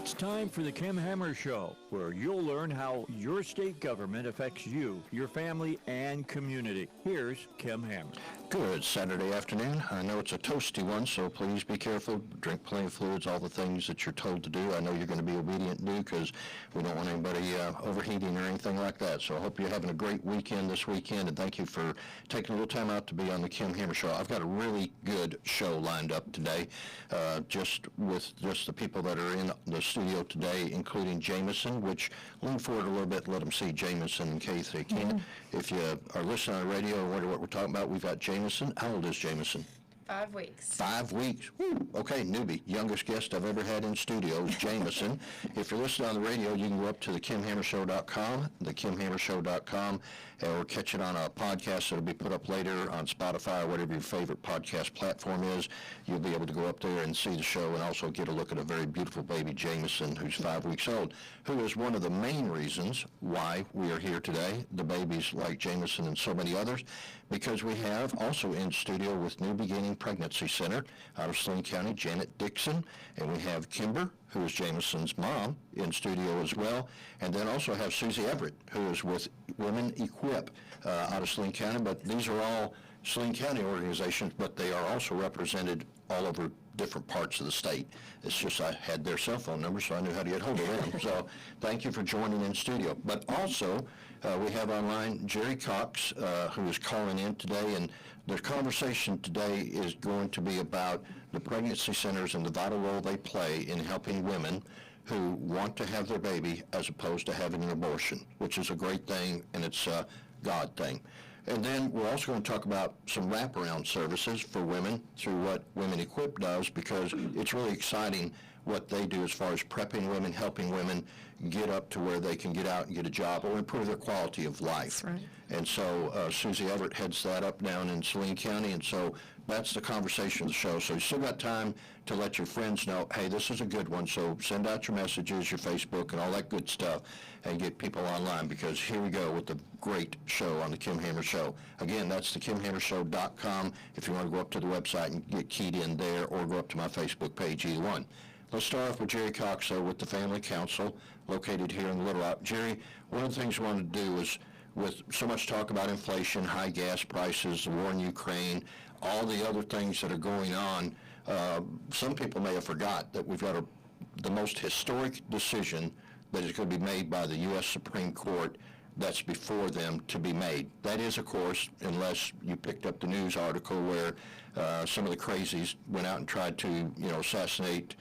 It's time for the Kim Hammer Show, where you'll learn how your state government affects you, your family, and community. Here's Kim Hammer. Good Saturday afternoon. I know it's a toasty one, so please be careful. Drink plenty of fluids, all the things that you're told to do. I know you're going to be obedient and do, because we don't want anybody overheating or anything like that. So I hope you're having a great weekend this weekend, and thank you for taking a little time out to be on the Kim Hammer Show. I've got a really good show lined up today, just the people that are in the studio today, including Jameson, which lean forward a little bit and let them see Jameson in case they can. If you are listening on the radio and wonder what we're talking about, we've got Jameson. How old is Jameson? 5 weeks. 5 weeks. Woo. Okay, newbie. Youngest guest I've ever had in studio is Jameson. If you're listening on the radio, you can go up to thekimhammershow.com, thekimhammershow.com, or catch it on a podcast that'll be put up later on Spotify or whatever your favorite podcast platform is. You'll be able to go up there and see the show and also get a look at a very beautiful baby, Jameson, who's 5 weeks old, who is one of the main reasons why we are here today, the babies like Jameson and so many others, because we have also in studio with New Beginning Pregnancy Center out of Saline County, Janet Dickerson, and we have Kimber, who is Jameson's mom, in studio as well, and then also have Susie Everett, who is with Women Equip out of Saline County, but these are all Saline County organizations, but they are also represented all over different parts of the state. It's just I had their cell phone number, so I knew how to get hold of them. So thank you for joining in studio. But also, we have online Jerry Cox, who is calling in today, and the conversation today is going to be about the pregnancy centers and the vital role they play in helping women who want to have their baby as opposed to having an abortion, which is a great thing, and it's a God thing. And then we're also going to talk about some wraparound services for women through what Women Equip does, because it's really exciting what they do as far as prepping women, helping women get up to where they can get out and get a job or improve their quality of life. That's right. And so Susie Everett heads that up down in Saline County, and so that's the conversation of the show. So you still got time to let your friends know, hey, this is a good one, so send out your messages, your Facebook, and all that good stuff, and get people online, because here we go with the great show on the Kim Hammer Show. Again, that's thekimhammershow.com if you want to go up to the website and get keyed in there, or go up to my Facebook page, either one. Let's start off with Jerry Cox with the Family Council located here in Little Rock. Jerry, one of the things we wanted to do is, with so much talk about inflation, high gas prices, the war in Ukraine, all the other things that are going on, some people may have forgot that we've got the most historic decision that is going to be made by the U.S. Supreme Court that's before them to be made. That is, of course, unless you picked up the news article where some of the crazies went out and tried to, assassinate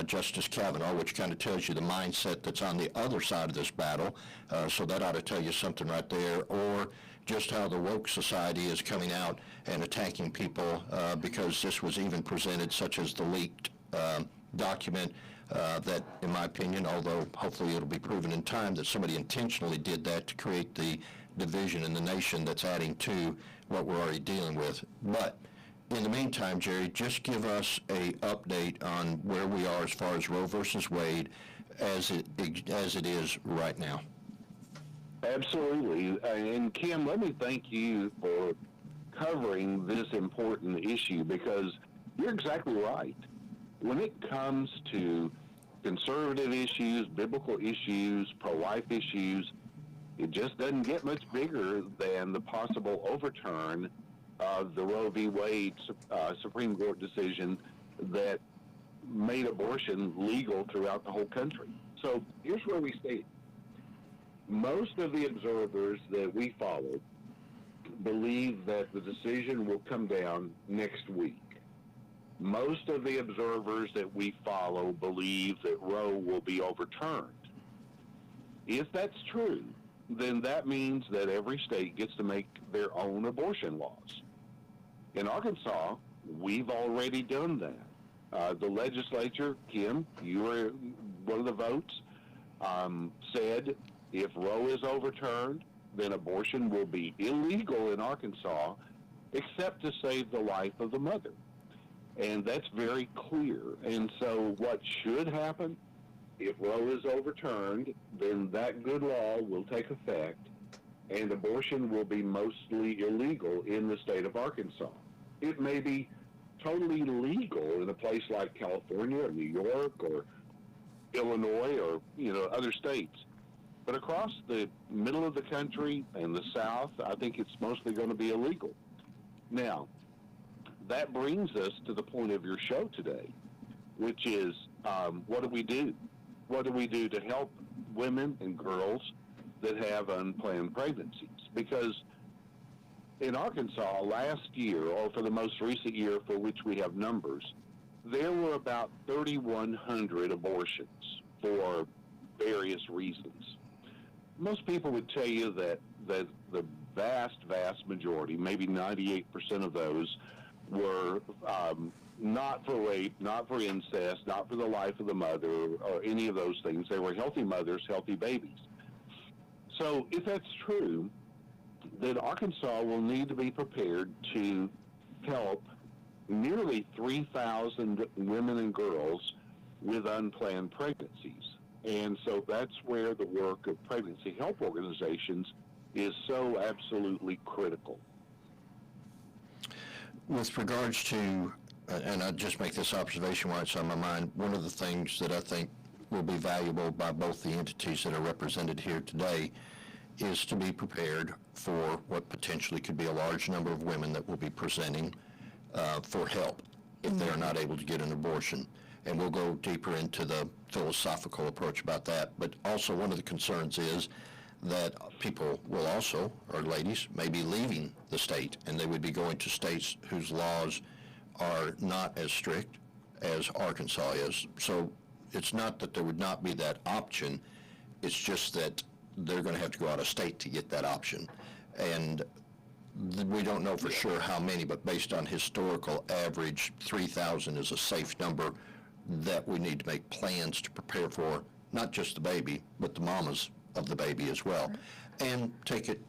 Justice Kavanaugh, which kind of tells you the mindset that's on the other side of this battle. So that ought to tell you something right there. Or just how the woke society is coming out and attacking people because this was even presented, such as the leaked document that, in my opinion, although hopefully it'll be proven in time, that somebody intentionally did that to create the division in the nation that's adding to what we're already dealing with. But in the meantime, Jerry, just give us a update on where we are as far as Roe versus Wade as it is right now. Absolutely. And Kim, let me thank you for covering this important issue, because you're exactly right. When it comes to conservative issues, biblical issues, pro-life issues, it just doesn't get much bigger than the possible overturn of the Roe v. Wade Supreme Court decision that made abortion legal throughout the whole country. So here's where we stand. Most of the observers that we follow believe that the decision will come down next week. Most of the observers that we follow believe that Roe will be overturned. If that's true, then that means that every state gets to make their own abortion laws. In Arkansas, we've already done that. The legislature, Kim, you were one of the votes, said if Roe is overturned, then abortion will be illegal in Arkansas, except to save the life of the mother. And that's very clear. And so what should happen, if Roe is overturned, then that good law will take effect, and abortion will be mostly illegal in the state of Arkansas. It may be totally legal in a place like California or New York or Illinois or, other states. But across the middle of the country and the South, I think it's mostly going to be illegal. Now, that brings us to the point of your show today, which is, what do we do? What do we do to help women and girls that have unplanned pregnancies? Because in Arkansas last year, or for the most recent year for which we have numbers, there were about 3,100 abortions for various reasons. Most people would tell you that the vast majority, maybe 98% of those, were not for rape, not for incest, not for the life of the mother, or any of those things. They were healthy mothers, healthy babies. So if that's true, then Arkansas will need to be prepared to help nearly 3,000 women and girls with unplanned pregnancies. And so that's where the work of pregnancy help organizations is so absolutely critical. With regards to, and I just make this observation while it's on my mind, one of the things that I think will be valuable by both the entities that are represented here today is to be prepared for what potentially could be a large number of women that will be presenting for help if they are not able to get an abortion. And we'll go deeper into the philosophical approach about that. But also one of the concerns is that people will also, or ladies, may be leaving the state, and they would be going to states whose laws are not as strict as Arkansas is. So it's not that there would not be that option, it's just that they're going to have to go out of state to get that option. And we don't know for sure how many, but based on historical average, 3,000 is a safe number that we need to make plans to prepare for, not just the baby, but the mamas of the baby as well. And take it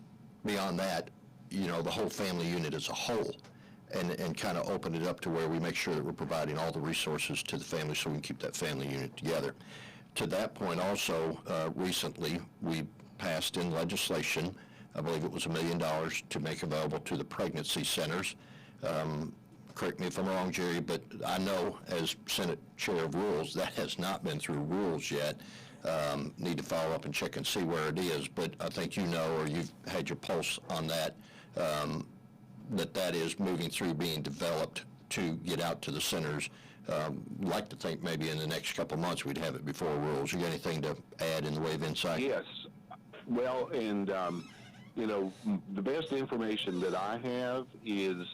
beyond that, the whole family unit as a whole, and kind of open it up to where we make sure that we're providing all the resources to the family so we can keep that family unit together. To that point also, recently we passed in legislation, I believe it was $1 million to make available to the pregnancy centers. Correct me if I'm wrong, Jerry, but I know as Senate Chair of Rules, that has not been through rules yet. Need to follow up and check and see where it is, but I think or you've had your pulse on that, that is moving through being developed to get out to the centers. Like to think maybe in the next couple of months we'd have it before rules. You got anything to add in the way of insight? Yes. Well, and, the best information that I have is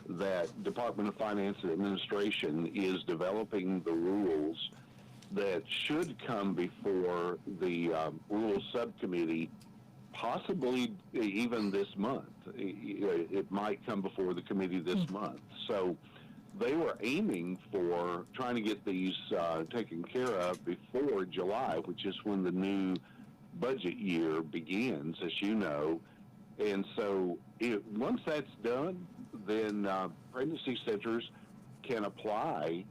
that Department of Finance and Administration is developing the rules that should come before the Rules Subcommittee, possibly even this month. It might come before the committee this month. So they were aiming for trying to get these taken care of before July, which is when the new budget year begins, as you know. And so once that's done, then pregnancy centers can apply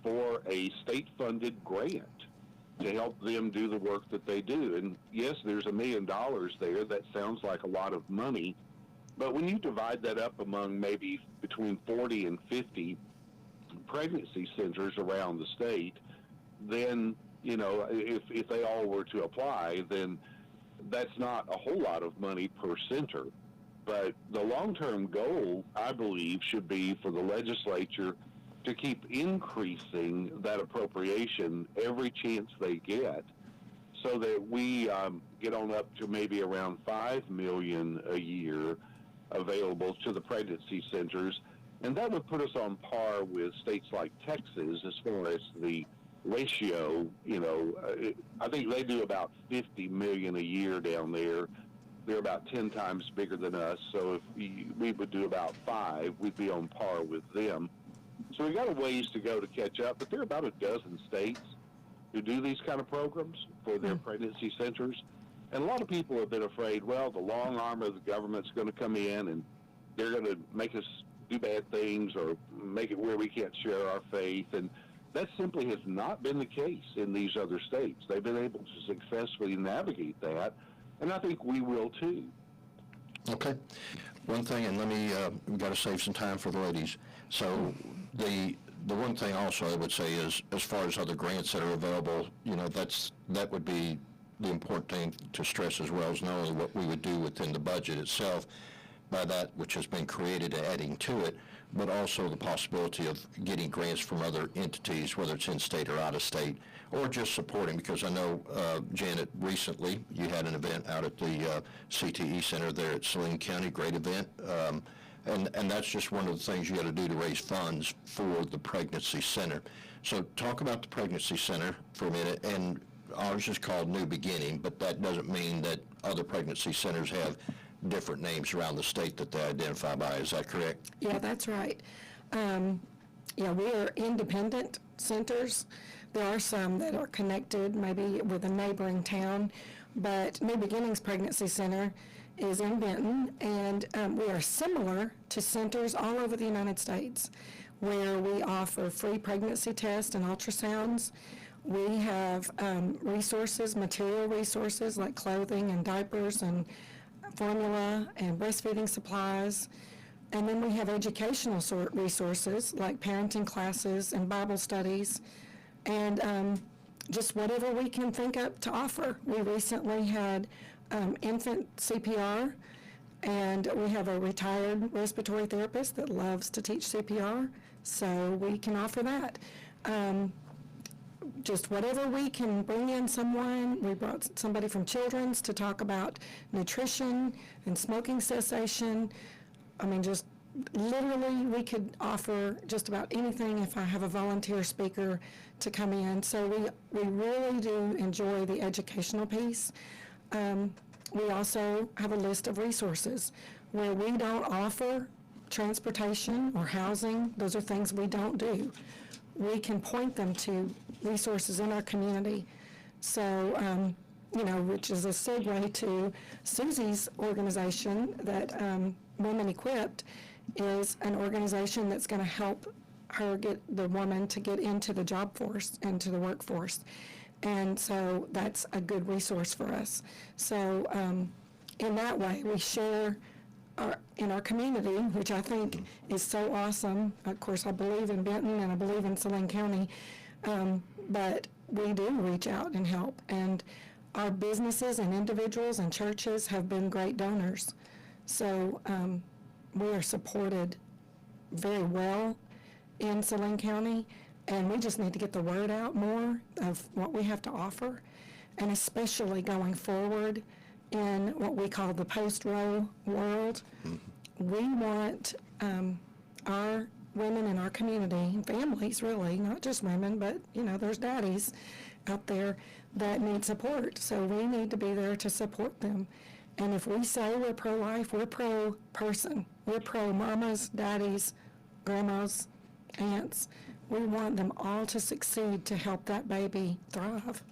for a state-funded grant to help them do the work that they do. And yes, there's $1 million there. That sounds like a lot of money. But when you divide that up among maybe between 40 and 50 pregnancy centers around the state, then, if they all were to apply, then that's not a whole lot of money per center. But the long-term goal, I believe, should be for the legislature to keep increasing that appropriation every chance they get, so that we get on up to maybe around $5 million a year available to the pregnancy centers. And that would put us on par with states like Texas as far as the ratio. I think they do about $50 million a year down there. They're about 10 times bigger than us. So if we would do about 5, we'd be on par with them. So we got a ways to go to catch up, but there are about a dozen states who do these kind of programs for their pregnancy centers. And a lot of people have been afraid, well, the long arm of the government's going to come in and they're going to make us do bad things or make it where we can't share our faith. And that simply has not been the case in these other states. They've been able to successfully navigate that, and I think we will too. Okay. One thing, and we've got to save some time for the ladies. So the The one thing also I would say is, as far as other grants that are available, that would be the important thing to stress as well, is not only what we would do within the budget itself, by that which has been created and adding to it, but also the possibility of getting grants from other entities, whether it's in-state or out-of-state, or just supporting, because I know, Janet, recently you had an event out at the CTE Center there at Saline County, great event, and that's just one of the things you got to do to raise funds for the pregnancy center. So talk about the pregnancy center for a minute, and ours is called New Beginning, but that doesn't mean that other pregnancy centers have different names around the state that they identify by. Is that correct? Yeah, that's right. Yeah, we are independent centers. There are some that are connected maybe with a neighboring town, but New Beginnings Pregnancy Center is in Benton, and we are similar to centers all over the United States where we offer free pregnancy tests and ultrasounds. We have resources, material resources like clothing and diapers and formula and breastfeeding supplies. And then we have educational resources like parenting classes and Bible studies and just whatever we can think up to offer. We recently had infant CPR, and we have a retired respiratory therapist that loves to teach CPR, so we can offer that. Just whatever we can bring in someone. We brought somebody from Children's to talk about nutrition and smoking cessation. I mean, just literally we could offer just about anything if I have a volunteer speaker to come in. So we really do enjoy the educational piece. We also have a list of resources where we don't offer transportation or housing. Those are things we don't do. We can point them to resources in our community. So, which is a segue to Susie's organization that Women Equipped is an organization that's going to help her get the woman to get into the job force, into the workforce. And so that's a good resource for us. So in that way, we share in our community, which I think is so awesome. Of course, I believe in Benton and I believe in Saline County, but we do reach out and help. And our businesses and individuals and churches have been great donors. So we are supported very well in Saline County, and we just need to get the word out more of what we have to offer, and especially going forward in what we call the post-Roe world. We want our women in our community, families really, not just women, but there's daddies out there that need support. So we need to be there to support them. And if we say we're pro-life, we're pro-person. We're pro-mamas, daddies, grandmas, aunts. We want them all to succeed to help that baby thrive.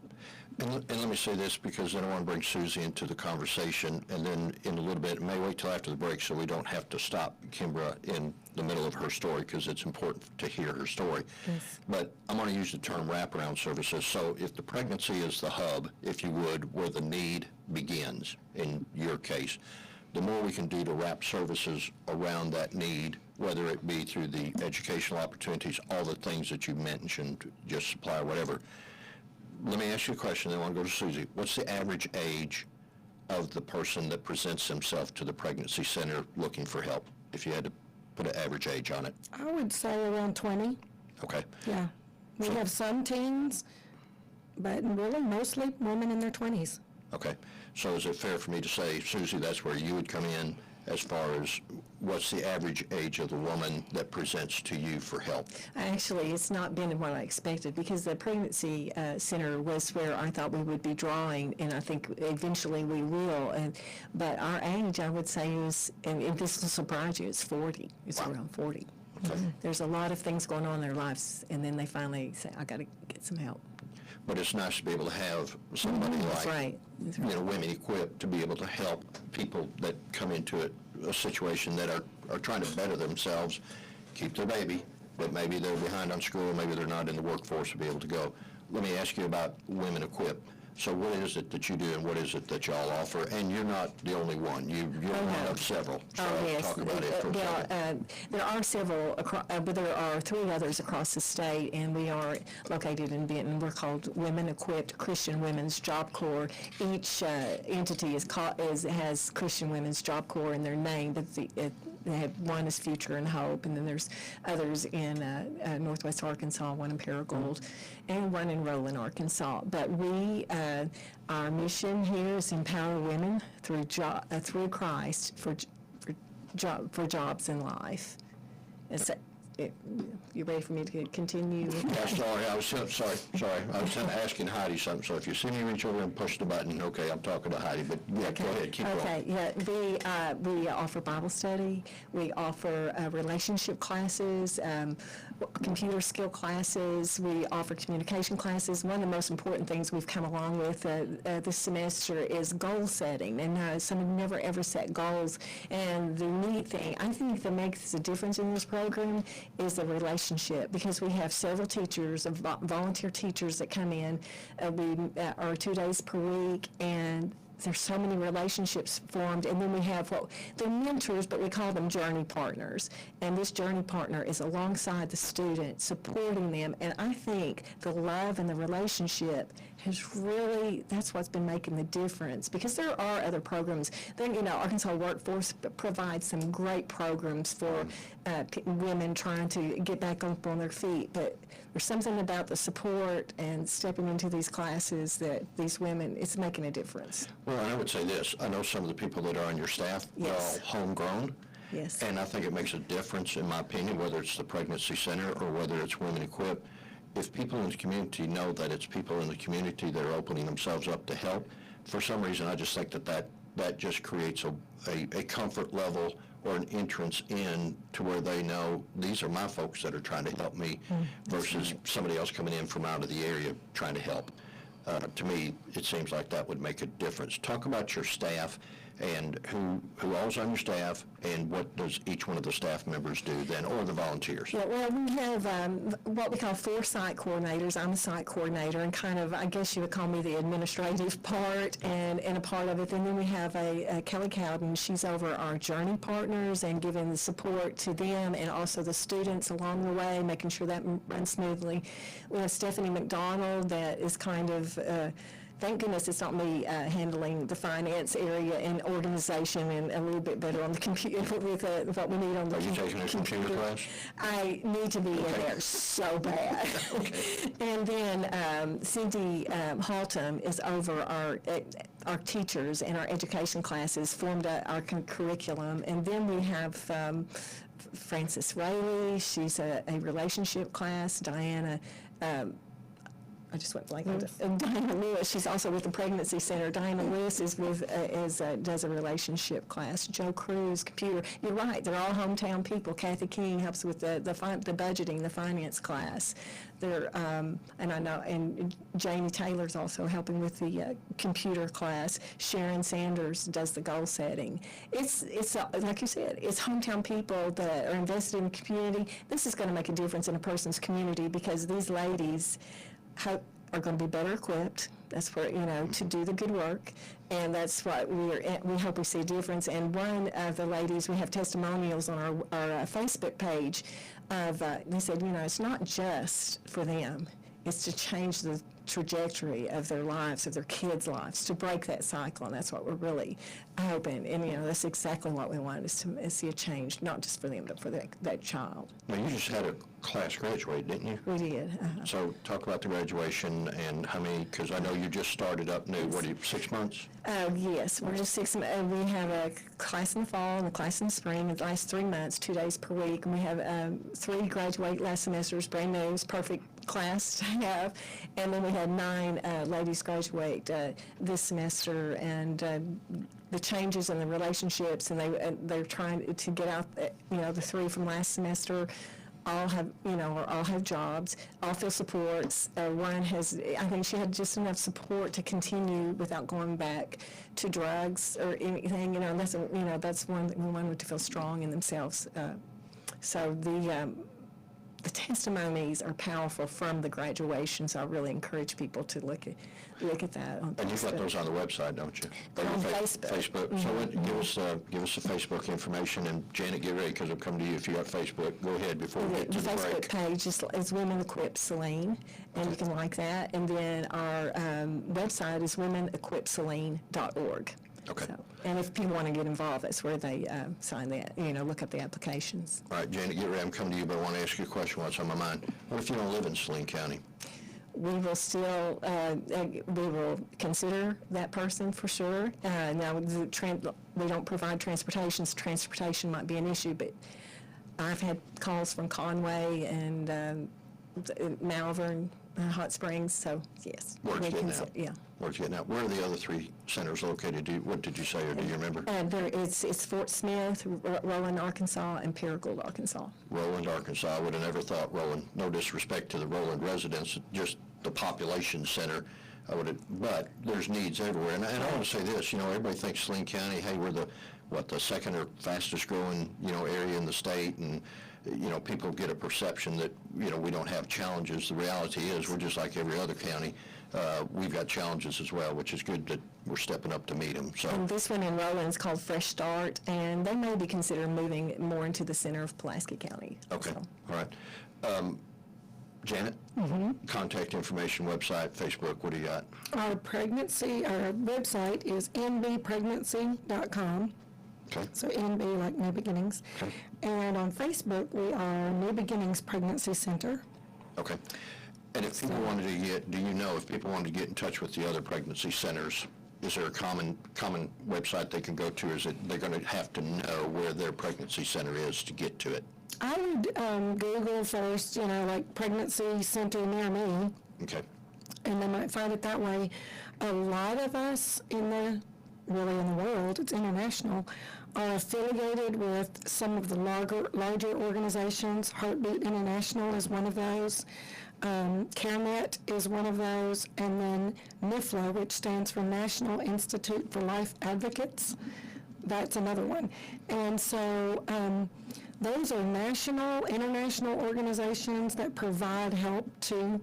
And let me say this, because then I want to bring Susie into the conversation, and then in a little bit, may wait till after the break so we don't have to stop Kimbra in the middle of her story, because it's important to hear her story. Yes. But I'm going to use the term wraparound services. So if the pregnancy is the hub, if you would, where the need begins, in your case, the more we can do to wrap services around that need, whether it be through the educational opportunities, all the things that you mentioned, just supply or whatever. Let me ask you a question, then I want to go to Susie. What's the average age of the person that presents themselves to the pregnancy center looking for help, if you had to put an average age on it? I would say around 20. Okay. Yeah. We have some teens, but really mostly women in their 20s. Okay. So is it fair for me to say, Susie, that's where you would come in as far as what's the average age of the woman that presents to you for help? Actually, it's not been what I expected, because the pregnancy center was where I thought we would be drawing, and I think eventually we will. But our age, I would say, is, and this will surprise you, it's 40. It's Wow. around 40. Okay. There's a lot of things going on in their lives, and then they finally say, I got to get some help. But it's nice to be able to have somebody That's like, right. That's right. Women Equipped to be able to help people that come into a situation that are trying to better themselves, keep their baby, but maybe they're behind on school, maybe they're not in the workforce to be able to go. Let me ask you about Women Equipped. So what is it that you do and what is it that y'all offer? And you're not the only one. You're one of several. So yes. talk about it for a second. There are several, but there are 3 others across the state, and we are located in Benton. We're called Women Equipped Christian Women's Job Corps. Each entity has Christian Women's Job Corps in their name, but they have one is Future and Hope, and then there's others in Northwest Arkansas, one in Paragould, and one in Rowland, Arkansas. But our mission here is empower women through Christ for jobs in life. And so, you ready for me to continue? Yeah, sorry, I was asking Heidi something, so if you see me reach over and push the button, okay, I'm talking to Heidi, but yeah, go ahead, keep going. Okay, yeah, we offer Bible study, we offer relationship classes, computer skill classes, we offer communication classes. One of the most important things we've come along with this semester is goal setting, and some have never ever set goals, and the neat thing, I think that makes a difference in this program is the relationship, because we have several teachers, volunteer teachers that come in. We are 2 days per week, and there's so many relationships formed, and then we have they're mentors, but we call them journey partners. And this journey partner is alongside the student, supporting them. And I think the love and the relationship that's what's been making the difference. Because there are other programs. Then, Arkansas Workforce provides some great programs for women trying to get back up on their feet. But there's something about the support and stepping into these classes that these women, it's making a difference. Well, I would say this. I know some of the people that are on your staff, they're all homegrown. Yes. And I think it makes a difference, in my opinion, whether it's the pregnancy center or whether it's Women Equipped. If people in the community know that it's people in the community that are opening themselves up to help, for some reason I just think that just creates a comfort level or an entrance in to where they know these are my folks that are trying to help me versus somebody else coming in from out of the area trying to help. To me, it seems like that would make a difference. Talk about your staff and who all's on your staff and what does each one of the staff members do then, or the volunteers? Yeah, well, we have what we call 4 site coordinators. I'm a site coordinator, and kind of, I guess you would call me the administrative part and a part of it. And then we have a Kelly Cowden. She's over our journey partners and giving the support to them and also the students along the way, making sure that runs smoothly. We have Stephanie McDonald that is kind of thank goodness it's not me handling the finance area and organization and a little bit better on the computer with what we need on the computer. Are you taking a computer class? I need to be in there so bad. And then Cindy Haltom is over our teachers and our education classes, formed our curriculum. And then we have Frances Rayleigh. She's a relationship class. Diana I just went blank. Diana Lewis, she's also with the Pregnancy Center. Diana Lewis is does a relationship class. Joe Cruz, computer. You're right, they're all hometown people. Kathy King helps with the budgeting, the finance class. And I know, and Jamie Taylor's also helping with the computer class. Sharon Sanders does the goal setting. It's like you said, it's hometown people that are invested in the community. This is going to make a difference in a person's community because these ladies are going to be better equipped. That's where, to do the good work. And that's what we hope we see a difference. And one of the ladies, we have testimonials on our Facebook page of, they said, it's not just for them. It's to change the trajectory of their lives, of their kids' lives, to break that cycle. And that's what we're really hoping. And, that's exactly what we want, is to see a change, not just for them, but for that child. Now, you just had a class graduate, didn't you? We did. So talk about the graduation and how many, because I know you just started up new, 6 months? Yes, we're just 6 months. We have a class in the fall and a class in the spring. It lasts 3 months, 2 days per week. And we have 3 graduate last semesters, brand new, it's perfect class to have. And then we had 9 ladies graduate this semester, and the changes in the relationships, and they're trying to get out, the 3 from last semester all have jobs, all feel supports. One I think she had just enough support to continue without going back to drugs or anything, and that's one that we wanted to feel strong in themselves. So the testimonies are powerful from the graduation, so I really encourage people to look at that on And you've got Facebook. those on the website, don't you? They're on Or Facebook. Facebook. So give us the Facebook information, and Janet, get ready, because I'm coming to you if you got Facebook. Go ahead before we get The to the Facebook break. page is Women Equip Saline, and you can like that. And then our website is womenequipsaline.org. Okay. So, and if people want to get involved, that's where they sign that, look up the applications. All right, Janet, get ready. I'm coming to you, but I want to ask you a question. What's on my mind? What if you don't live in Saline County? We will still, we will consider that person for sure. Now, we don't provide transportation, so transportation might be an issue, but I've had calls from Conway and Malvern, Hot Springs, so yes. Word's we getting consider- out. Yeah. Word's getting out. Where are the other three centers located? What did you say, or do you remember? It's Fort Smith, Roland, Arkansas, and Paragould, Arkansas. Roland, Arkansas. I would have never thought Roland. No disrespect to the Roland residents, just the population center. But there's needs everywhere. And I want to say this, everybody thinks Saline County, hey, we're the second or fastest growing, area in the state, and, people get a perception that, we don't have challenges. The reality is we're just like every other county. We've got challenges as well, which is good that we're stepping up to meet them. So. And this one in Roland is called Fresh Start, and they may be considering moving more into the center of Pulaski County. Okay, So. all right. Janet, contact information, website, Facebook, what do you got? Our website is nbpregnancy.com. Okay. So NB like New Beginnings. Okay. And on Facebook, we are New Beginnings Pregnancy Center. Okay. And if people wanted to if people wanted to get in touch with the other pregnancy centers, is there a common website they can go to? Is it they're going to have to know where their pregnancy center is to get to it? I would Google first, like pregnancy center near me, Okay. and they might find it that way. A lot of us in the world, it's international, are affiliated with some of the larger organizations. Heartbeat International is one of those. CareNet is one of those, and then NIFLA, which stands for National Institute for Life Advocates, that's another one. And so those are national, international organizations that provide help to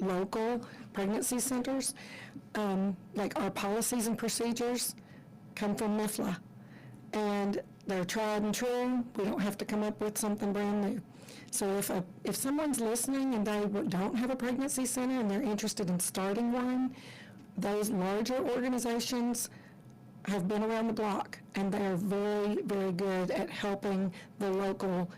local pregnancy centers. Like our policies and procedures come from NIFLA, and they're tried and true. We don't have to come up with something brand new. So if someone's listening and they don't have a pregnancy center and they're interested in starting one, those larger organizations have been around the block, and they are very, very good at helping the local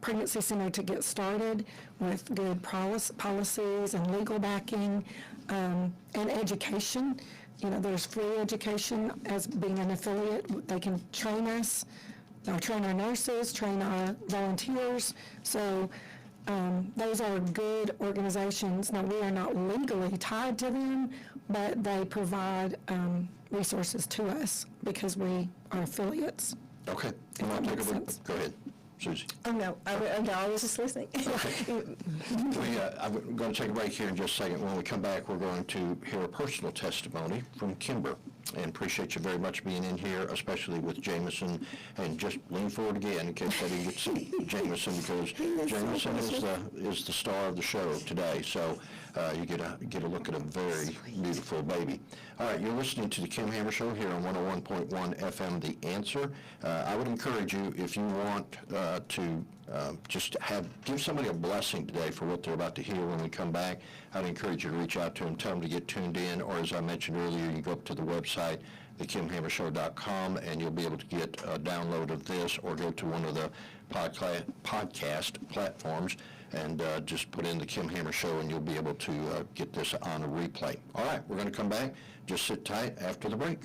pregnancy center to get started with good policies and legal backing and education. There's free education as being an affiliate. They can train us. They'll train our nurses, train our volunteers. So those are good organizations. Now, we are not legally tied to them, but they provide resources to us because we are affiliates. Okay. If that makes sense. Go ahead, Susie. Oh, no, I was just listening. I'm going to take a break here in just a second. When we come back, we're going to hear a personal testimony from Kimber. And appreciate you very much being in here, especially with Jameson. And just lean forward again in case I didn't get to see Jameson, because Jameson is the star of the show today. So you get a look at a very beautiful baby. All right, you're listening to the Kim Hammer Show here on 101.1 FM, The Answer. I would encourage you, if you want to just give somebody a blessing today for what they're about to hear when we come back, I'd encourage you to reach out to them, tell them to get tuned in, or as I mentioned earlier, you go up to the website, thekimhammershow.com, and you'll be able to get a download of this, or go to one of the podcast platforms and just put in the Kim Hammer Show, and you'll be able to get this on a replay. All right, we're going to come back. Just sit tight after the break.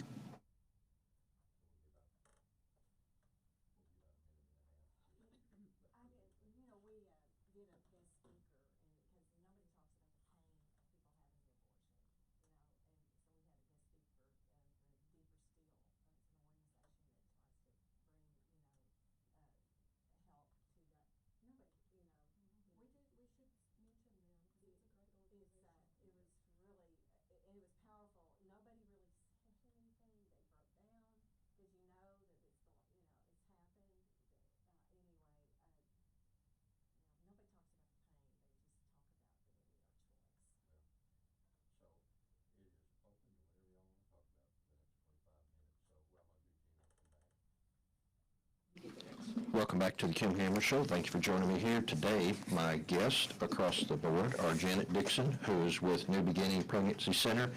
It was powerful. Nobody really said anything. Welcome back to the Kim Hammer Show. Thank you for joining me here today. My guests across the board are Janet Dickerson, who is with New Beginning Pregnancy Center,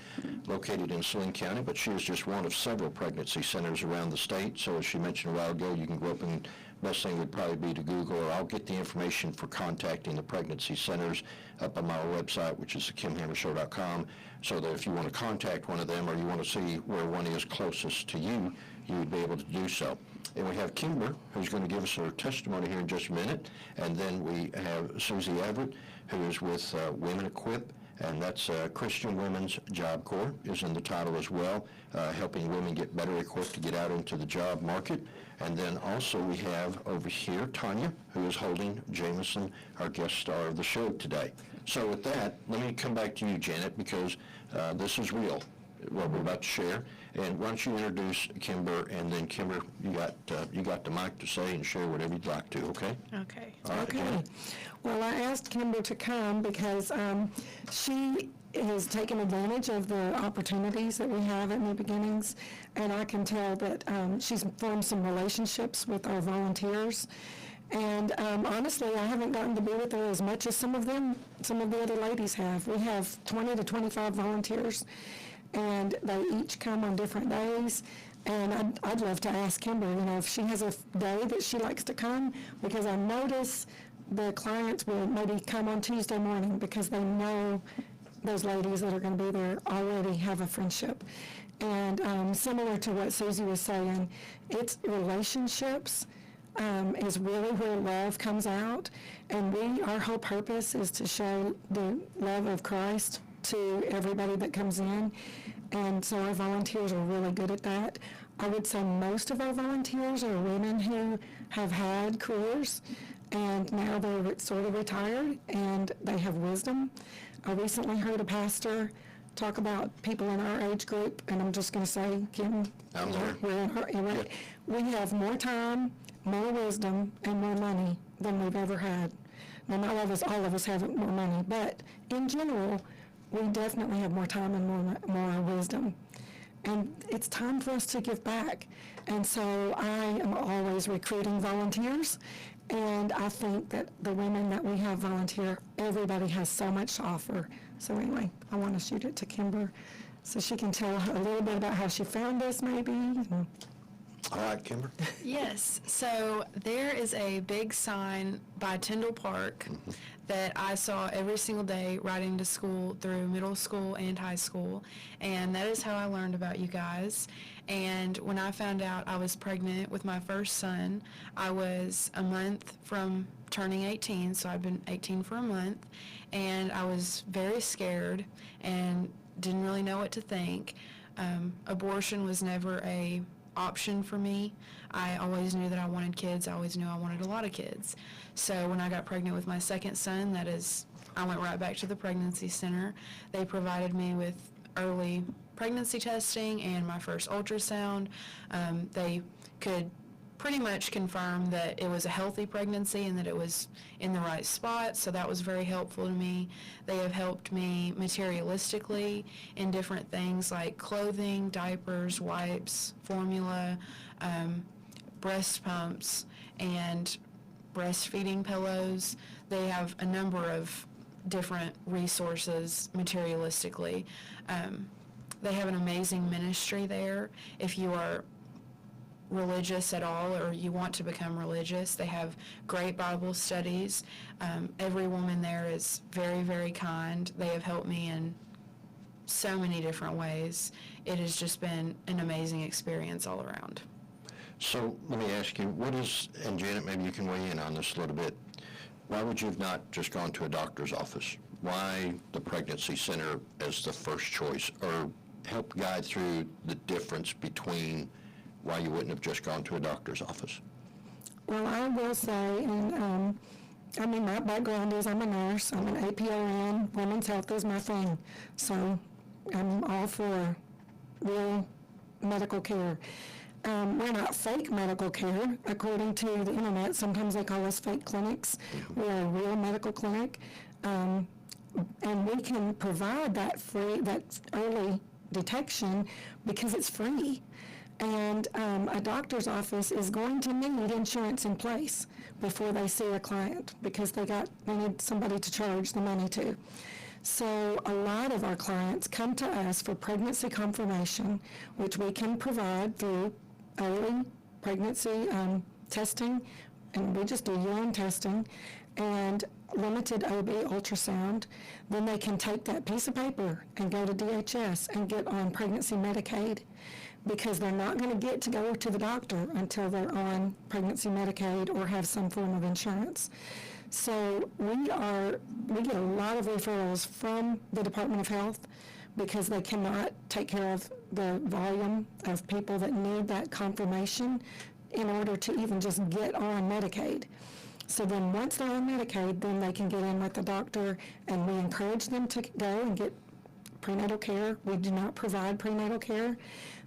located in Saline County, but she is just one of several pregnancy centers around the state. So as she mentioned a while ago, you can go up and best thing would probably be to Google, or I'll get the information for contacting the pregnancy centers up on my website, which is thekimhammershow.com, so that if you want to contact one of them or you want to see where one is closest to you, you would be able to do so. And we have Kimber, who's going to give us her testimony here in just a minute. And then we have Susie Everett, who is with Women Equip, and that's Christian Women's Job Corps is in the title as well, helping women get better equipped to get out into the job market. And then also we have over here Tanya, who is holding Jameson, our guest star of the show today. So with that, let me come back to you, Janet, because this is real, what we're about to share. And why don't you introduce Kimber, and then Kimber, you got the mic to say and share whatever you'd like to, okay? Okay. All right, Okay. Janet. Well, I asked Kimber to come because she has taken advantage of the opportunities that we have at New Beginnings, and I can tell that she's formed some relationships with our volunteers. And honestly, I haven't gotten to be with her as much as some of the other ladies have. We have 20 to 25 volunteers, and they each come on different days. And I'd love to ask Kimber, if she has a day that she likes to come, because I notice the clients will maybe come on Tuesday morning because they know those ladies that are going to be there already have a friendship. And similar to what Susie was saying, it's relationships is really where love comes out. And our whole purpose is to show the love of Christ to everybody that comes in. And so our volunteers are really good at that. I would say most of our volunteers are women who have had careers and now they're sort of retired and they have wisdom. I recently heard a pastor talk about people in our age group, and I'm just going to say, Kim, I'm there. we're in her era. Yeah. We have more time, more wisdom, and more money than we've ever had. Now, not all of us have more money, but in general, we definitely have more time and more wisdom. And it's time for us to give back. And so I am always recruiting volunteers. And I think that the women that we have volunteer, everybody has so much to offer. So anyway, I want to shoot it to Kimber so she can tell a little bit about how she found us maybe. All right, Kimber. Yes. So there is a big sign by Tyndall Park that I saw every single day riding to school through middle school and high school. And that is how I learned about you guys. And when I found out I was pregnant with my first son, I was a month from turning 18, so I'd been 18 for a month. And I was very scared and didn't really know what to think. Abortion was never a option for me. I always knew that I wanted kids. I always knew I wanted a lot of kids. So when I got pregnant with my second son, I went right back to the pregnancy center. They provided me with early pregnancy testing and my first ultrasound. They could pretty much confirm that it was a healthy pregnancy and that it was in the right spot, so that was very helpful to me. They have helped me materialistically in different things like clothing, diapers, wipes, formula, breast pumps, and breastfeeding pillows. They have a number of different resources materialistically. They have an amazing ministry there. If you are religious at all or you want to become religious, they have great Bible studies. Every woman there is very, very kind. They have helped me in so many different ways. It has just been an amazing experience all around. So let me ask you, and Janet, maybe you can weigh in on this a little bit, why would you have not just gone to a doctor's office? Why the pregnancy center as the first choice? Or help guide through the difference between why you wouldn't have just gone to a doctor's office? Well, I will say, and my background is I'm a nurse. I'm an APON. Women's health is my thing. So I'm all for real medical care. We're not fake medical care. According to the internet, sometimes they call us fake clinics. We're a real medical clinic. And we can provide that early detection because it's free. And a doctor's office is going to need insurance in place before they see a client because they need somebody to charge the money to. So a lot of our clients come to us for pregnancy confirmation, which we can provide through early pregnancy testing, and we just do urine testing, and limited OB ultrasound. Then they can take that piece of paper and go to DHS and get on pregnancy Medicaid, because they're not going to get to go to the doctor until they're on pregnancy Medicaid or have some form of insurance. So we get a lot of referrals from the Department of Health because they cannot take care of the volume of people that need that confirmation in order to even just get on Medicaid. So then once they're on Medicaid, then they can get in with the doctor, and we encourage them to go and get prenatal care. We do not provide prenatal care.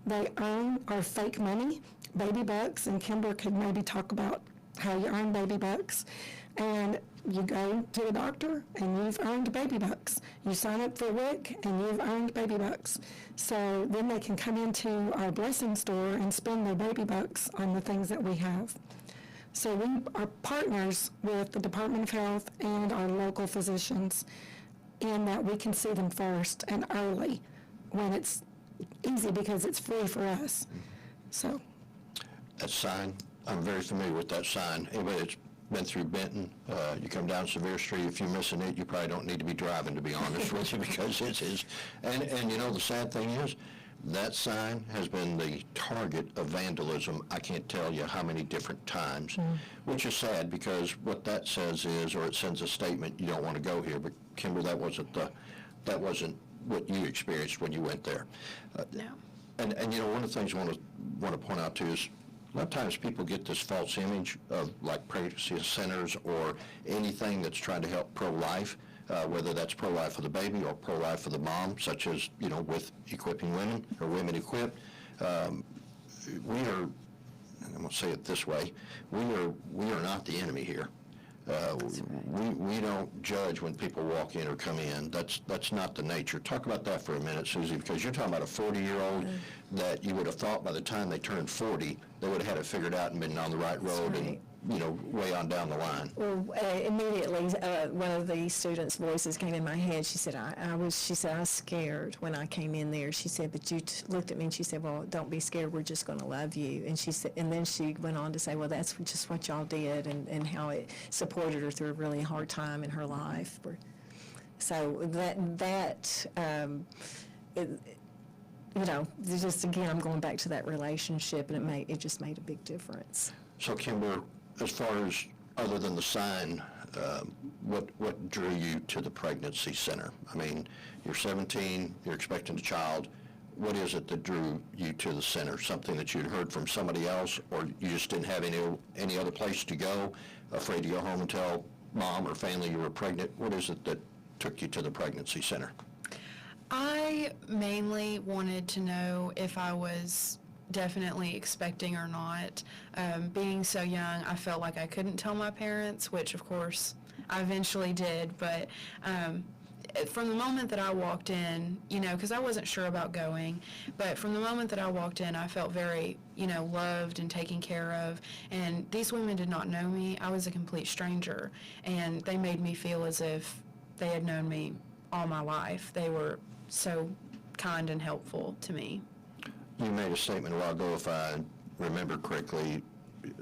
They earn our fake money, baby bucks, and Kimber could maybe talk about how you earn baby bucks. And you go to the doctor and you've earned baby bucks. You sign up for WIC and you've earned baby bucks. So then they can come into our blessing store and spend their baby bucks on the things that we have. So we are partners with the Department of Health and our local physicians in that we can see them first and early when it's easy because it's free for us. So That sign, I'm very familiar with that sign. Anybody that's been through Benton, you come down Sevier Street, if you're missing it, you probably don't need to be driving, to be honest with you, because it is. And you know, the sad thing is, that sign has been the target of vandalism, I can't tell you how many different times, which is sad, because what that says is, or it sends a statement, you don't want to go here. But Kimber, that wasn't what you experienced when you went there. No. And you know, one of the things I want to point out too is, a lot of times people get this false image of like pregnancy centers or anything that's trying to help pro-life, whether that's pro-life for the baby or pro-life for the mom, such as, you know, with Equipping Women or Women Equipped. We are, I'm going to say it this way, we are not the enemy here. We don't judge when people walk in or come in. That's not the nature. Talk about that for a minute, Susie, because you're talking about a 40-year-old that you would have thought by the time they turned 40, they would have had it figured out and been on the right road and, you know, way on down the line. Well, immediately, one of the students' voices came in my head. She said, I was scared when I came in there. She said, but you looked at me and she said, well, don't be scared. We're just going to love you. And she said, and then she went on to say, well, that's just what y'all did, and how it supported her through a really hard time in her life. So you know, just again, I'm going back to that relationship, and it just made a big difference. So, Kimber, as far as other than the sign, what drew you to the pregnancy center? I mean, you're 17, you're expecting a child. What is it that drew you to the center? Something that you'd heard from somebody else, or you just didn't have any other place to go, afraid to go home and tell mom or family you were pregnant? What is it that took you to the pregnancy center? I mainly wanted to know if I was definitely expecting or not. Being so young, I felt like I couldn't tell my parents, which of course I eventually did, but from the moment that I walked in, you know, because I wasn't sure about going, but from the moment that I walked in, I felt very, you know, loved and taken care of, and these women did not know me. I was a complete stranger, and they made me feel as if they had known me all my life. They were so kind and helpful to me. You made a statement a while ago, if I remember correctly,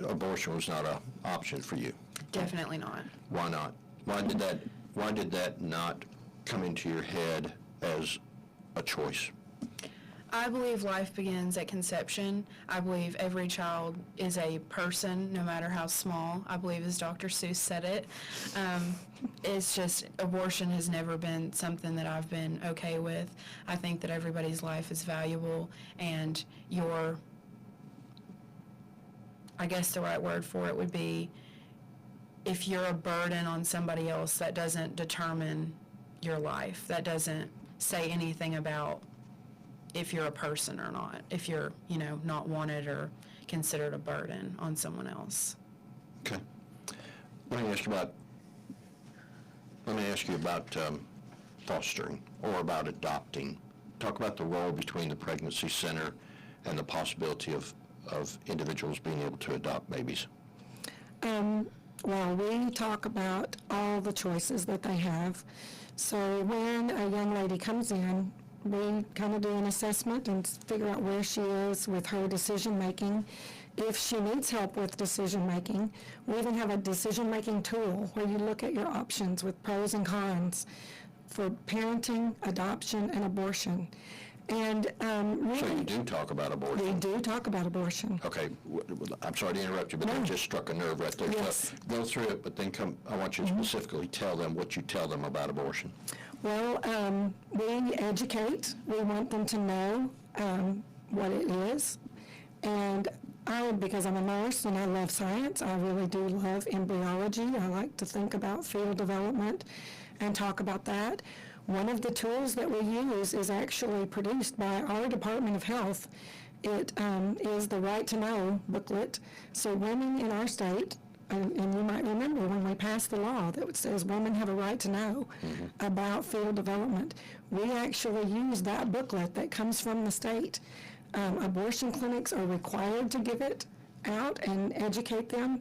abortion was not an option for you. Definitely not. Why not? Why did that not come into your head as a choice? I believe life begins at conception. I believe every child is a person, no matter how small. I believe, as Dr. Seuss said it, it's just abortion has never been something that I've been okay with. I think that everybody's life is valuable, and I guess the right word for it would be, if you're a burden on somebody else, that doesn't determine your life. That doesn't say anything about if you're a person or not, if you're, you know, not wanted or considered a burden on someone else. Okay. Let me ask you about fostering or about adopting. Talk about the role between the pregnancy center and the possibility of individuals being able to adopt babies? Well, we talk about all the choices that they have. So when a young lady comes in, we kind of do an assessment and figure out where she is with her decision-making. If she needs help with decision-making, we even have a decision-making tool where you look at your options with pros and cons for parenting, adoption, and abortion. And really, So you do talk about abortion? we do talk about abortion. Okay, I'm sorry to interrupt you, but that just struck a nerve right there. Yes. So go through it, but then I want you to specifically tell them what you tell them about abortion. Well, we educate. We want them to know what it is. And because I'm a nurse and I love science, I really do love embryology. I like to think about fetal development and talk about that. One of the tools that we use is actually produced by our Department of Health. It is the Right to Know booklet. So women in our state, and you might remember when we passed the law that says women have a right to know about fetal development, we actually use that booklet that comes from the state. Abortion clinics are required to give it out and educate them,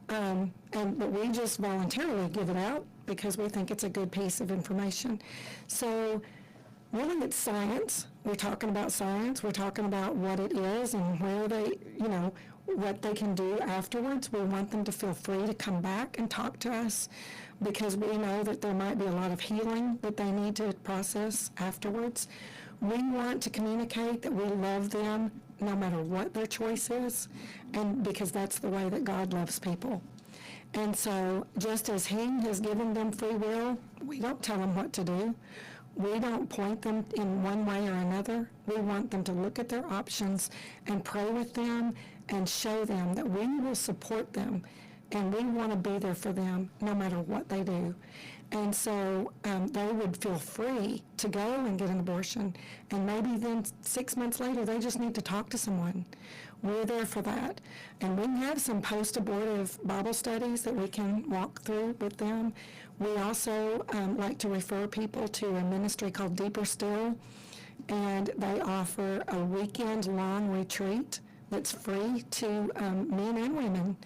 but we just voluntarily give it out because we think it's a good piece of information. So really it's science. We're talking about science. We're talking about what it is and where they, what they can do afterwards. We want them to feel free to come back and talk to us because we know that there might be a lot of healing that they need to process afterwards. We want to communicate that we love them no matter what their choice is, and because that's the way that God loves people. And so just as He has given them free will, we don't tell them what to do. We don't point them in one way or another. We want them to look at their options and pray with them and show them that we will support them and we want to be there for them no matter what they do. And so they would feel free to go and get an abortion. And maybe then 6 months later, they just need to talk to someone. We're there for that. And we have some post-abortive Bible studies that we can walk through with them. We also like to refer people to a ministry called Deeper Still, and they offer a weekend-long retreat that's free to men and women.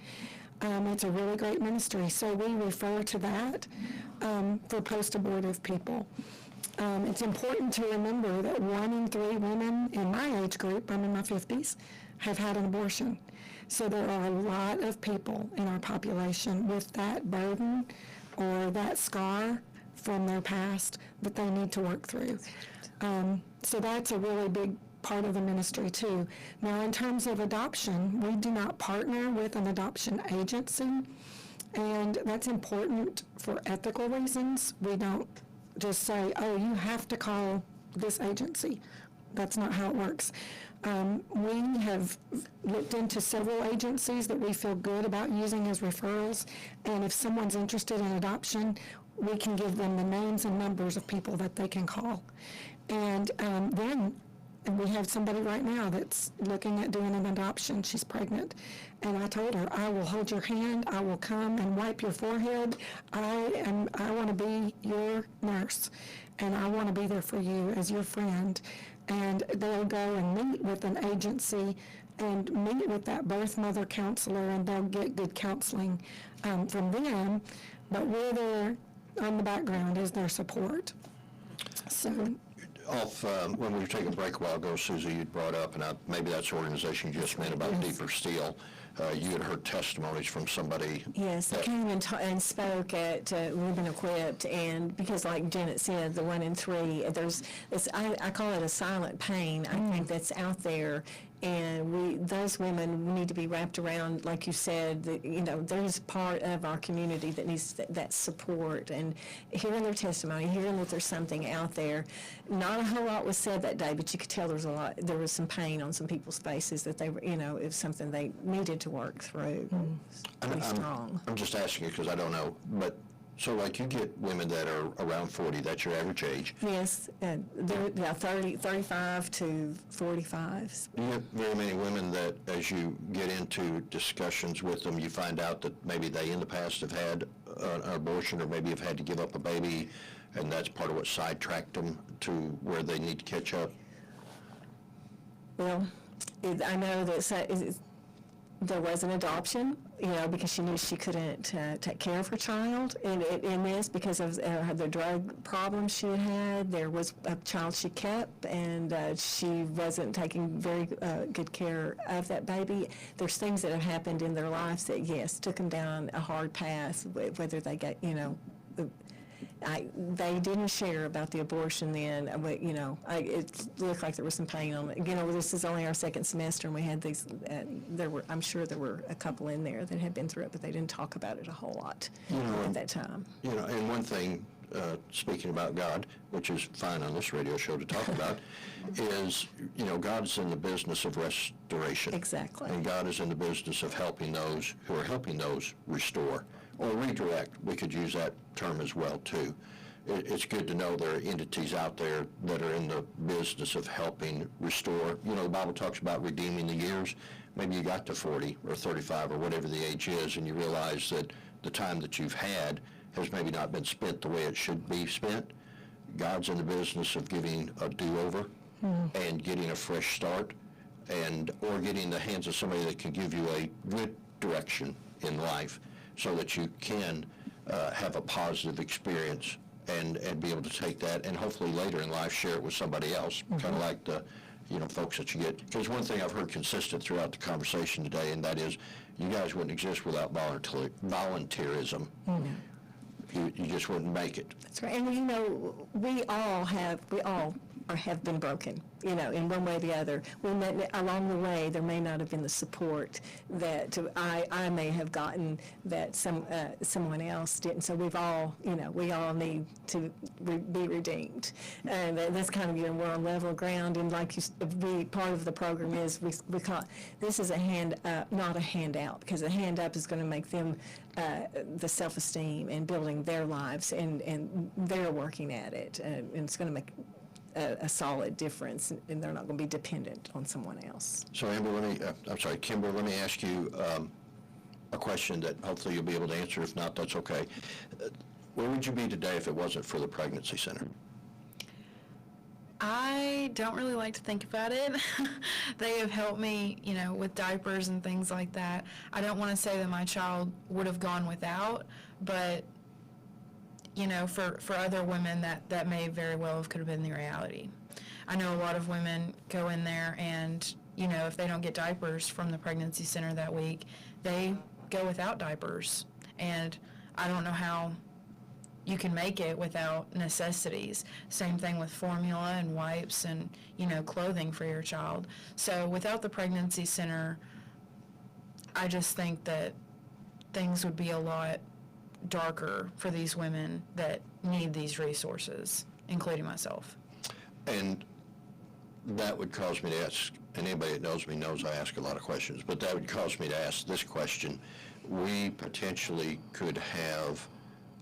It's a really great ministry, so we refer to that for post-abortive people. It's important to remember that 1 in 3 women in my age group, I'm in my 50s, have had an abortion. So there are a lot of people in our population with that burden or that scar from their past that they need to work through. So that's a really big part of the ministry too. Now in terms of adoption, we do not partner with an adoption agency, and that's important for ethical reasons. We don't just say, oh, you have to call this agency. That's not how it works. We have looked into several agencies that we feel good about using as referrals, and if someone's interested in adoption, we can give them the names and numbers of people that they can call. And then we have somebody right now that's looking at doing an adoption. She's pregnant. And I told her, I will hold your hand, I will come and wipe your forehead. I want to be your nurse, and I want to be there for you as your friend. And they'll go and meet with an agency and meet with that birth mother counselor, and they'll get good counseling from them. But we're there on the background as their support. So. When we were taking a break a while ago, Susie, you'd brought up, and maybe that's the organization you just meant about Yes. Deeper Steel. You had heard testimonies from somebody. Yes, they came and spoke at Women Equipped, and because like Janet said, the 1 in 3, I call it a silent pain. I think that's out there, and those women need to be wrapped around, like you said, there's part of our community that needs that support, and hearing their testimony, hearing that there's something out there. Not a whole lot was said that day, but you could tell there was some pain on some people's faces that they were, it was something they needed to work through. Pretty strong. I'm just asking you because I don't know, but so like you get women that are around 40, that's your average age. Yes, they're 35 to 45. Do you have very many women that as you get into discussions with them, you find out that maybe they in the past have had an abortion or maybe have had to give up a baby, and that's part of what sidetracked them to where they need to catch up? Well, I know that there was an adoption, because she knew she couldn't take care of her child in this because of the drug problems she had. There was a child she kept, and she wasn't taking very good care of that baby. There's things that have happened in their lives that, yes, took them down a hard path, whether they got, they didn't share about the abortion then, but, it looked like there was some pain on it. This is only our second semester, and we had these, I'm sure there were a couple in there that had been through it, but they didn't talk about it a whole lot at that time. And one thing, speaking about God, which is fine on this radio show to talk about, is, God's in the business of restoration. Exactly. And God is in the business of helping those who are helping those restore or redirect. We could use that term as well, too. It's good to know there are entities out there that are in the business of helping restore. The Bible talks about redeeming the years. Maybe you got to 40 or 35 or whatever the age is, and you realize that the time that you've had has maybe not been spent the way it should be spent. God's in the business of giving a do-over and getting a fresh start, or getting in the hands of somebody that can give you a good direction in life so that you can have a positive experience and be able to take that and hopefully later in life share it with somebody else, kind of like the folks that you get. Because one thing I've heard consistent throughout the conversation today, and that is you guys wouldn't exist without volunteerism. You just wouldn't make it. That's right. And we all have been broken, in one way or the other. Along the way, there may not have been the support that I may have gotten that someone else didn't. So we've all, we all need to be redeemed. And that's kind of, we're on level ground. And like part of the program is we call this is a hand up, not a handout, because a hand up is going to make them the self-esteem and building their lives, and they're working at it, and it's going to make a solid difference, and they're not going to be dependent on someone else. So Kimber, let me ask you a question that hopefully you'll be able to answer. If not, that's okay. Where would you be today if it wasn't for the Pregnancy Center? I don't really like to think about it. They have helped me, with diapers and things like that. I don't want to say that my child would have gone without, but for other women, that may very well could have been the reality. I know a lot of women go in there and, if they don't get diapers from the pregnancy center that week, they go without diapers. And I don't know how you can make it without necessities. Same thing with formula and wipes and, clothing for your child. So without the pregnancy center, I just think that things would be a lot darker for these women that need these resources, including myself. And that would cause me to ask, and anybody that knows me knows I ask a lot of questions, but that would cause me to ask this question. We potentially could have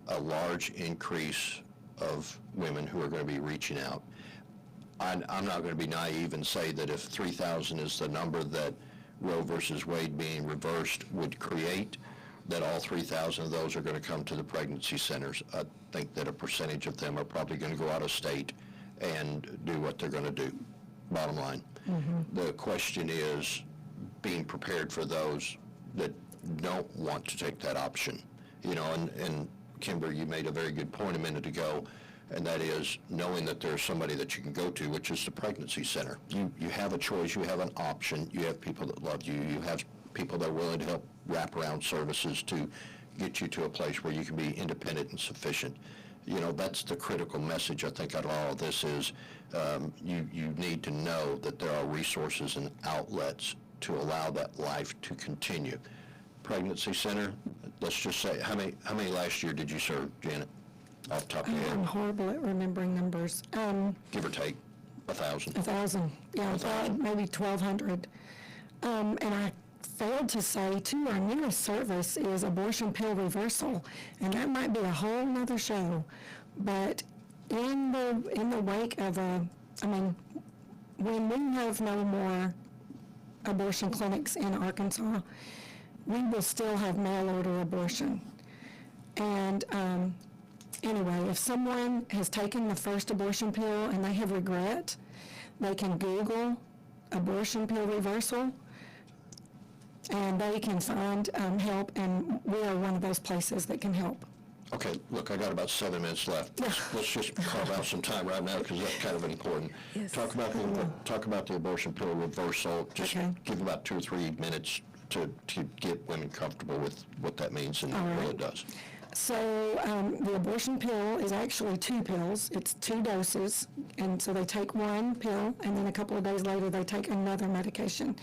a large increase of women who are going to be reaching out. I'm not going to be naive and say that if 3,000 is the number that Roe versus Wade being reversed would create, that all 3,000 of those are going to come to the pregnancy centers. I think that a percentage of them are probably going to go out of state and do what they're going to do, bottom line. The question is being prepared for those that don't want to take that option. And Kimber, you made a very good point a minute ago, and that is knowing that there's somebody that you can go to, which is the pregnancy center. You have a choice, you have an option, you have people that love you, you have people that are willing to help wraparound services to get you to a place where you can be independent and sufficient. That's the critical message, I think, out of all of this is you need to know that there are resources and outlets to allow that life to continue. Pregnancy center, let's just say, how many last year did you serve, Janet, off the top of your head? I'm horrible at remembering numbers. Give or take, 1,000. 1,000, yeah, 1,000. maybe 1,200. And I failed to say, too, our newest service is abortion pill reversal, and that might be a whole nother show. But in the wake of when we have no more abortion clinics in Arkansas, we will still have mail order abortion. And anyway, if someone has taken the first abortion pill and they have regret, they can Google Abortion Pill Reversal, and they can find help, and we are one of those places that can help. Okay, look, I got about 7 minutes left. Let's just carve out some time right now because that's kind of important. Yes. Talk about the abortion pill reversal. Just give about 2 or 3 minutes to get women comfortable with what that means and what it does. So the abortion pill is actually 2 pills. It's 2 doses, and so they take 1 pill, and then a couple of days later they take another medication.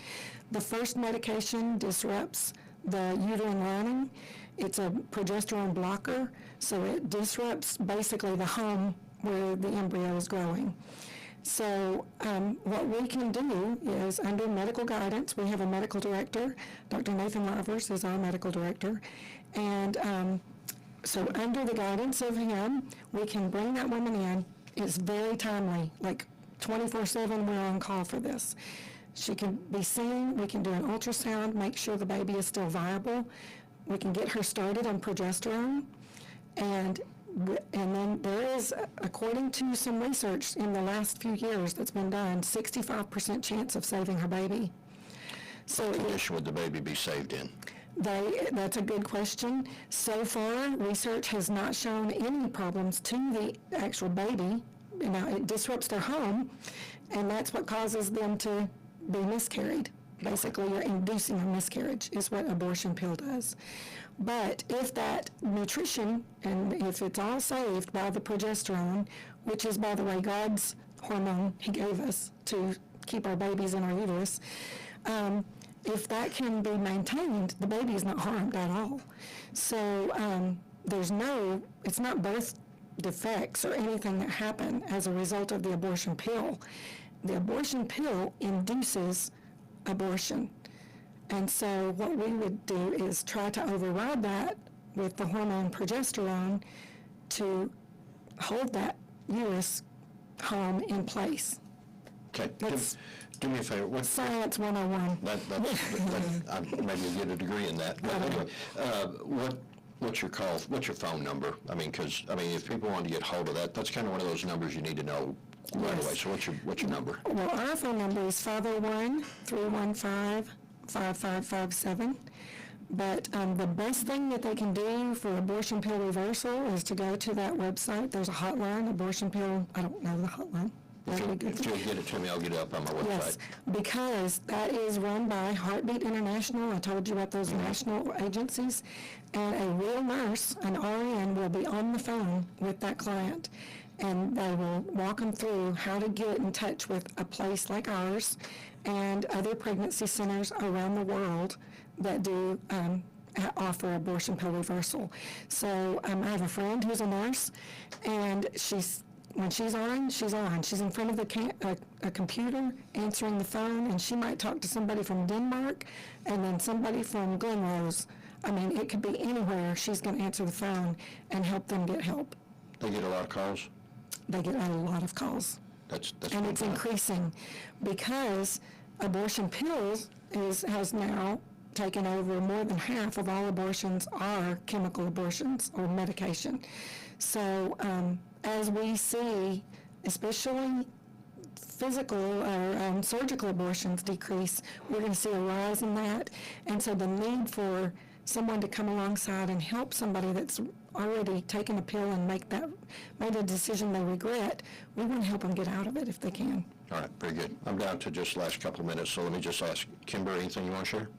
The first medication disrupts the uterine lining. It's a progesterone blocker, so it disrupts basically the home where the embryo is growing. So what we can do is, under medical guidance, we have a medical director. Dr. Nathan Livers is our medical director, and so under the guidance of him, we can bring that woman in. It's very timely, like 24/7, we're on call for this. She can be seen, we can do an ultrasound, make sure the baby is still viable. We can get her started on progesterone, and then there is, according to some research in the last few years that's been done, 65% chance of saving her baby. So What condition would the baby be saved in? That's a good question. So far, research has not shown any problems to the actual baby. Now, it disrupts their home, and that's what causes them to be miscarried. Basically, you're inducing a miscarriage is what abortion pill does. But if that nutrition, and if it's all saved by the progesterone, which is, by the way, God's hormone he gave us to keep our babies in our uterus, if that can be maintained, the baby is not harmed at all. So it's not birth defects or anything that happen as a result of the abortion pill. The abortion pill induces abortion. And so what we would do is try to override that with the hormone progesterone to hold that uterus home in place. Okay, do me a favor. Science 101. Maybe you get a degree in that. But anyway, what's your call? What's your phone number? Because if people want to get hold of that, that's kind of one of those numbers you need to know right away. So what's your number? Well, our phone number is 501-315-5557. But the best thing that they can do for abortion pill reversal is to go to that website. There's a hotline, abortion pill. I don't know the hotline. If you'll get it to me, I'll get it up on my website. Yes, because that is run by Heartbeat International. I told you about those national agencies. And a real nurse, an RN, will be on the phone with that client, and they will walk them through how to get in touch with a place like ours and other pregnancy centers around the world that do offer abortion pill reversal. So I have a friend who's a nurse, and when she's on, she's on. She's in front of a computer answering the phone, and she might talk to somebody from Denmark and then somebody from Glenrose. It could be anywhere. She's going to answer the phone and help them get help. They get a lot of calls? They get a lot of calls. That's and it's increasing because abortion pills has now taken over more than half of all abortions are chemical abortions or medication. So as we see, especially physical or surgical abortions decrease, we're going to see a rise in that. And so the need for someone to come alongside and help somebody that's already taken a pill and made a decision they regret, we want to help them get out of it if they can. All right, very good. I'm down to just the last couple of minutes, so let me just ask Kimber, anything you want to share?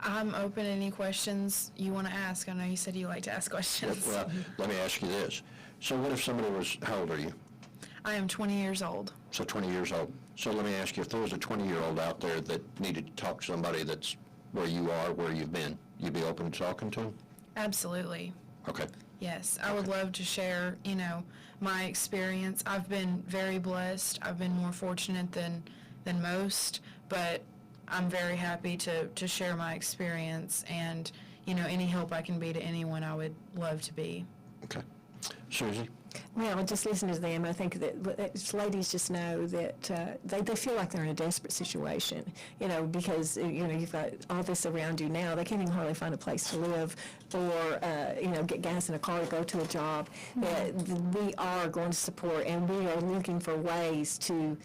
I'm open to any questions you want to ask. I know you said you like to ask questions. Well, let me ask you this. So what if somebody how old are you? I am 20 years old. So 20 years old. So let me ask you, if there was a 20-year-old out there that needed to talk to somebody that's where you are, where you've been, you'd be open to talking to them? Absolutely. Okay. Yes, I would love to share, my experience. I've been very blessed. I've been more fortunate than most, but I'm very happy to share my experience, and, any help I can be to anyone, I would love to be. Okay. Susie? Well, just listen to them. I think that ladies just know that they feel like they're in a desperate situation, because, you've got all this around you now. They can't even hardly find a place to live or, get gas in a car to go to a job. We are going to support, and we are looking for ways to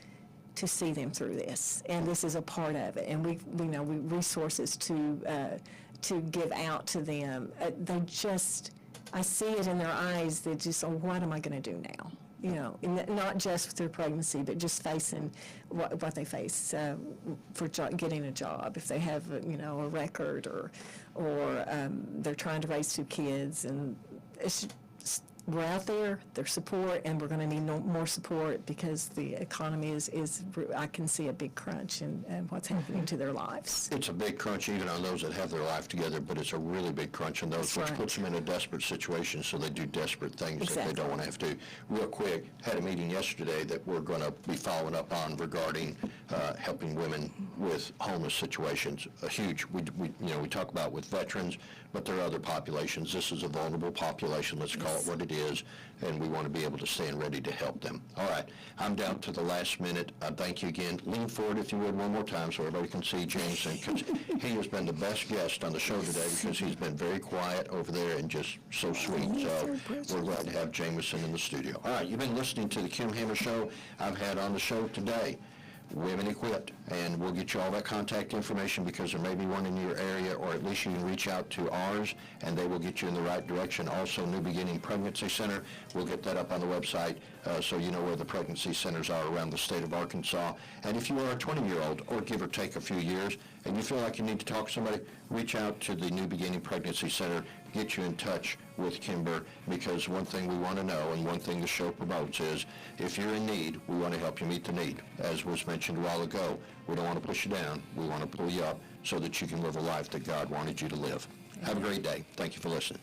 to see them through this, and this is a part of it. And we resources to give out to them. They just, I see it in their eyes. They just, oh, what am I going to do now? You know, and not just through pregnancy, but just facing what they face for getting a job. If they have, a record, or they're trying to raise 2 kids, and it's we're out there, their support, and we're going to need more support because the economy is I can see a big crunch in what's happening to their lives. It's a big crunch even on those that have their life together, but it's a really big crunch on those, which puts them in a desperate situation, so they do desperate things that they don't want to have to. Real quick, had a meeting yesterday that we're going to be following up on regarding helping women with homeless situations. A huge, we talk about with veterans, but there are other populations. This is a vulnerable population, let's call it what it is, and we want to be able to stand ready to help them. All right, I'm down to the last minute. Thank you again. Lean forward, if you would, one more time so everybody can see Jameson, because he has been the best guest on the show today because he's been very quiet over there and just so sweet. So we're glad to have Jameson in the studio. All right, you've been listening to the Kim Hammer Show. I've had on the show today Women Equipped, and we'll get you all that contact information because there may be one in your area, or at least you can reach out to ours and they will get you in the right direction. Also, New Beginning Pregnancy Center, we'll get that up on the website so you know where the pregnancy centers are around the state of Arkansas. And if you are a 20-year-old, or give or take a few years, and you feel like you need to talk to somebody, reach out to the New Beginning Pregnancy Center, get you in touch with Kimber, because one thing we want to know, and one thing the show promotes, is if you're in need, we want to help you meet the need. As was mentioned a while ago, we don't want to push you down. We want to pull you up so that you can live a life that God wanted you to live. Have a great day. Thank you for listening.